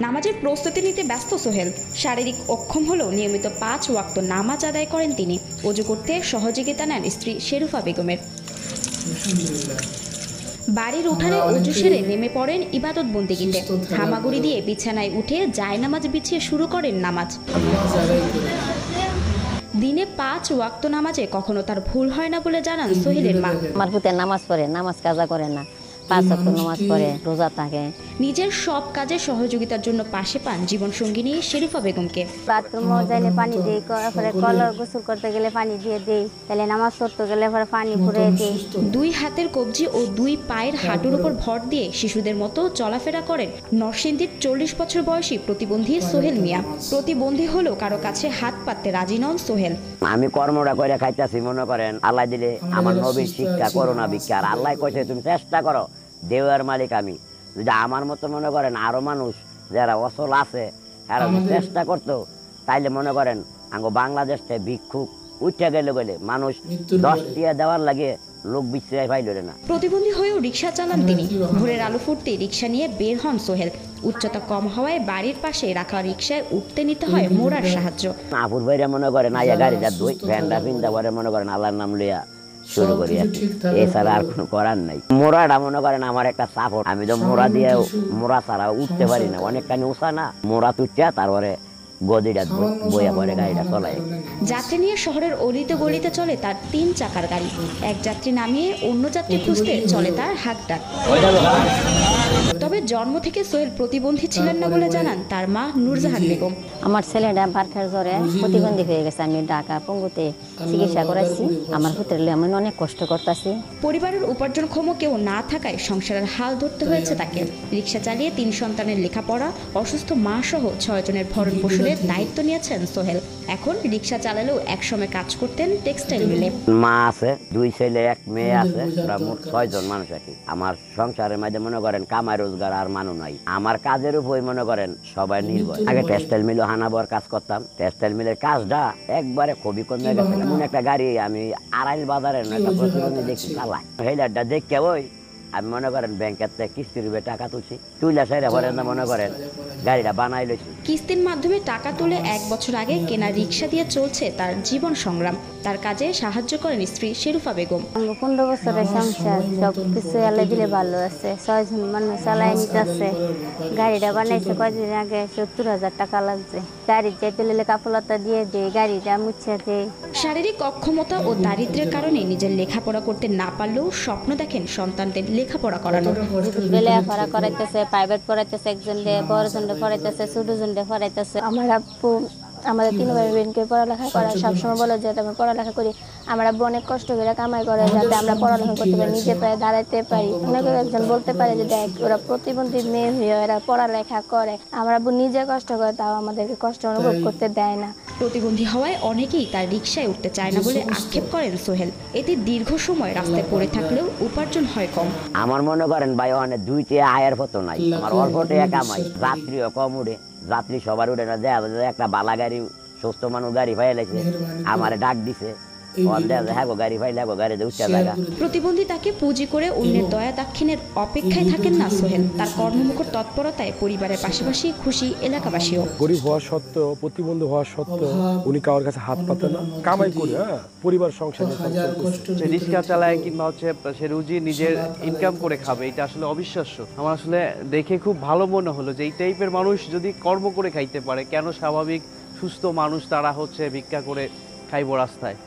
নামাজের প্রস্তুতি নিতে ব্যস্ত সোহেল। শারীরিক অক্ষম হলেও নিয়মিত 5 ওয়াক্ত নামাজ আদায় করেন তিনি। ওযু করতে সহযোগিতা নেন স্ত্রী শেরুফা বেগমের। বাড়ির উঠানে ওযু সেরে নেমে পড়েন ইবাদত বন্দেগীতে। হামাগুড়ি দিয়ে বিছানায় উঠে জায়নামাজ বিছিয়ে শুরু করেন নামাজ। দিনে 5 ওয়াক্ত নামাজে কখনো তার ভুল হয় না বলে জানান সোহেলের মা। আমার পুতে নামাজ পড়ে, নামাজ কাজা করে না, 5 ওয়াক্ত নামাজ পড়ে, রোজা থাকে। নিজের সব কাজে সহযোগিতার জন্য পাশে পান জীবনসঙ্গিনী শেরুফা বেগমকে। বাথরুমে যাইলে পানি দিই, কলর গোসল করতে গেলে পানি দিয়ে দিই, তাহলে নামাজ পড়তে গেলে পানি পুড়ে দিই। 2 হাতের কবজি ও 2 পায়ের হাঁটুর উপর ভর দিয়ে শিশুদের মতো চলাফেরা করেন নরসিংদীর 40 বছর বয়সী প্রতিবন্ধী সোহেল মিয়া। প্রতিবন্ধী হলেও কারো কাছে হাত পাততে রাজি নন সোহেল। আমি কর্মটা করে খাইতেছি, মনে করেন আল্লাহ দিলে আমার নবীর শিক্ষা করোনা ভিক্ষা, আর আল্লাহ কইছে তুমি চেষ্টা করো, দেওয়ার মালিক আমি। যদি আমার মতো মনে করেন আরো মানুষ যারা অসল আছে আর চেষ্টা করতো, তাইলে মনে করেন আঙ্গ বাংলাদেশ থেকে ভিক্ষুক উঠে গেলে বলে মানুষ 10 টিয়া দেওয়ার লাগে লোক বিশ্রায় পাইল না। প্রতিবন্ধী হয়েও রিক্সা চালান তিনি। ভোরের আলো ফুটতে রিক্সা নিয়ে বের হন সোহেল। উচ্চতা কম হওয়ায় বাড়ির পাশে রাখা রিক্সায় উঠতে নিতে হয় মোড়ার সাহায্য। আপুর ভাইরা মনে করেন আইয়া গাড়িটা দুই ফ্যানটা পিন্দা পরে মনে করেন আল্লাহর নাম লইয়া শুরু করি আর কি। এছাড়া আর কোনো করার নাই। মোড়াটা মনে করেন আমার একটা সাপোর্ট। আমি তো মোড়া দিয়ে মোড়া ছাড়া উঠতে পারি না, অনেকখানি উঁচা না। মোড়া তুলতে তারপরে গদিটা বইয়া পরে গাড়িটা চলাই। যাত্রী নিয়ে শহরের অলিতে গলিতে চলে তার 3 চাকার গাড়ি। এক যাত্রী নামিয়ে অন্য যাত্রী খুঁজতে চলে তার হাঁকডাক। তবে জন্ম থেকে সোহেল প্রতিবন্ধী ছিলেন না বলে জানান তার মা নূরজাহান বেগম। আমার ছেলেটা বারখার জ্বরে প্রতিবন্ধী হয়ে গেছে। আমি ঢাকা পঙ্গুতে চিকিৎসা করাইছি। আমার পুত্রের আমি অনেক কষ্ট করতেছি। পরিবারের উপার্জনক্ষম কেউ না থাকায় সংসারের হাল ধরতে হয়েছে তাকে। রিক্সা চালিয়ে 3 সন্তানের লেখাপড়া, অসুস্থ মা সহ 6 জনের ভরণ পোষণের দায়িত্ব নিয়েছেন সোহেল। এখন রিক্সা চালালেও একসময় কাজ করতেন টেক্সটাইল মিলে। মা আছে, 2 ছেলে 1 মেয়ে আছে, মোট 6 জন মানুষ আর কি। আমার সংসারের মধ্যে মনে করেন কামাই রোজগার আর মানুষ নাই। আমার কাজের উপর মনে করেন সবাই নির্ভর। আগে টেক্সটাইল মিলে হানাবর কাজ করতাম। টেক্সটাইল মিলের কাজটা একবারে খুবই কমে গেছে। এমন একটা গাড়ি আমি আড়াইল বাজারের একটা প্রতিবন্ধী দেখি চালাই, হেলারটা দেখে ওই আমি মনে করেন ব্যাংকের থেকে কিস্তির উপরে টাকা তুলছি, তুইলা সেরে পরে মনে করেন গাড়িটা বানাই লইছি। কিস্তির মাধ্যমে টাকা তুলে 1 বছর আগে কেনা রিক্সা দিয়ে চলছে তার জীবন সংগ্রাম। তার কাজে সাহায্য করেন স্ত্রী শেরুফা বেগম। 15 বছরের সংসার, সব কিছু আল্লাহ দিলে ভালো আছে। 6 জন মানুষ চালাই নিতেছে। গাড়িটা বানাইছে কয়েকদিন আগে, 70,000 টাকা লাগছে। গাড়ি যেতে গেলে কাপড়লতা দিয়ে দেয়, গাড়িটা মুছে দেয়। শারীরিক অক্ষমতা ও দারিদ্র্যের কারণে নিজের লেখাপড়া করতে না পারলেও স্বপ্ন দেখেন সন্তানদের লেখাপড়া করানোর। লেখাপড়া করাইতেছে, প্রাইভেট পড়াইতেছে, একজনকে বড়জনকে পড়াইতেছে, ছোটজনকে পড়াইতেছে। আমার আব্বু আমাদের 3 ভাই বোনকে পড়ালেখা করায়, সবসময় বলে যে আমি পড়ালেখা করি। আমার আব্বু অনেক কষ্ট করে কামাই করে যাতে আমরা পড়ালেখা করতে পারি, নিজে পায়ে দাঁড়াইতে পারি। অনেকে একজন বলতে পারে যে দেখ ওরা প্রতিবন্ধী মেয়ে হয়ে এরা পড়ালেখা করে। আমার আব্বু নিজে কষ্ট করে, তাও আমাদেরকে কষ্ট অনুভব করতে দেয় না। প্রতিবন্ধী হওয়ায় অনেকেই তার রিক্সায় উঠতে চায় না বলে আক্ষেপ করেন সোহেল। এতে দীর্ঘ সময় রাস্তায় পড়ে থাকলেও উপার্জন হয় কম। আমার মনে করেন ভাই অনেক 2টি আয়ের মতো নাই। আমার অল্পটে কামাই, রাত্রিও কম উঠে, রাত্রি সবার উঠে না। দেখা যায় একটা বালা গাড়ি, সুস্থ মানুষ গাড়ি পাইলেছে, আমার ডাক দিছে, প্রতিবন্ধী তাকে পুঁজি করে অন্যের দয়া দাক্ষিণের অপেক্ষায় থাকেন না সোহেল। তার কর্মমুখর তৎপরতায় পরিবারের পাশাপাশি খুশি এলাকাবাসীও। গরিব হওয়া সত্ত্বেও, প্রতিবন্ধী হওয়া সত্ত্বেও উনি কারোর কাছে হাত পাতে না, কামাই করে পরিবার সংসার রিক্সা চালায় কিংবা হচ্ছে সে রুজি নিজের ইনকাম করে খাবে, এটা আসলে অবিশ্বাস্য। আমার আসলে দেখে খুব ভালো মনে হলো যে এই টাইপের মানুষ যদি কর্ম করে খাইতে পারে, কেন স্বাভাবিক সুস্থ মানুষ তারা হচ্ছে ভিক্ষা করে খাইব রাস্তায়।